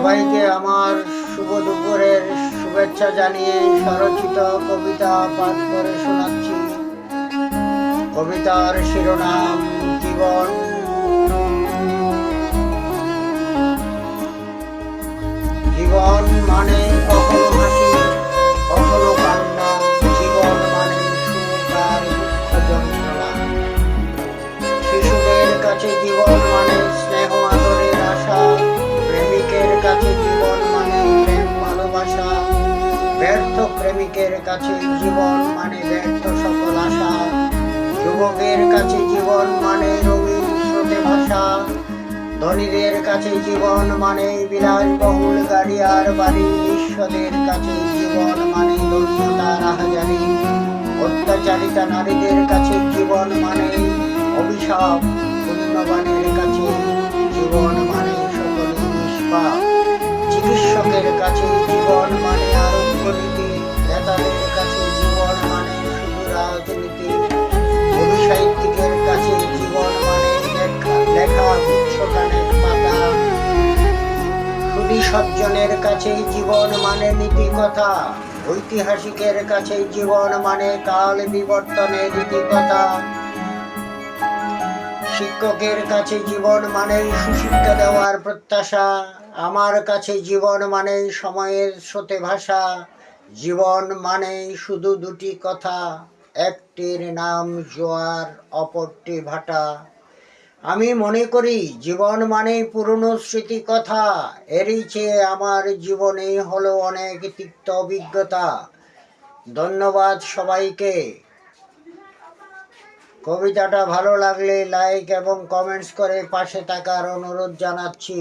সবাইকে আমার শুভ দুপুরের শুভেচ্ছা জানিয়ে স্বরচিত কবিতা পাঠ করে শোনাচ্ছি। কবিতার শিরোনাম জীবন। জীবন মানে কখনো হাসি, কখনো কান্না। জীবন মানে সুখ আর দুঃখ যন্ত্রণা। শিশুদের কাছে জীবন মানে স্নেহ আদরের আশা। প্রেমিকের কাছে জীবন মানে প্রেম ভালোবাসা। ব্যর্থ প্রেমিকের কাছে জীবন মানে ব্যর্থ সকল আশা। যুবকের কাছে জীবন মানে রঙিন স্রোতে ভাষা। ধনীদের কাছে জীবন মানে বিলাসবহুল গাড়ি আর বাড়ি। নিঃস্বদের কাছে জীবন মানে দৈন্যতার আহাজারি। অত্যাচারিতা নারীদের কাছে জীবন মানে অভিশাপ। পুণ্যবানের কাছে জীবন মানে সকল নিষ্পাপ। চিকিৎসকের কাছে জীবন মানে আরোগ্য নীতি। নেতাদের কাছে জীবন মানে শুধু রাজনীতি। কবি সাহিত্যিকের কাছে জীবন মানে লেখা গুচ্ছখানেক পাতা। সুধী সজ্জনের কাছে জীবন মানে নীতি কথা। ঐতিহাসিকের কাছে জীবন মানে কাল বিবর্তনের রীতিকথা। শিক্ষকের কাছে জীবন মানে সুশিক্ষা দেওয়ার প্রত্যাশা। আমার কাছে জীবন মানে সময়ের স্রোতে ভাষা। জীবন মানে শুধু দুটি কথা, একটির নাম জোয়ার, অপরটি ভাটা। আমি মনে করি জীবন মানে পুরনো স্মৃতি কথা। এরই চেয়ে আমার জীবনে হলো অনেক তিক্ত অভিজ্ঞতা। ধন্যবাদ সবাইকে। কবিতাটা ভালো লাগলে লাইক এবং কমেন্টস করে পাশে থাকার অনুরোধ জানাচ্ছি।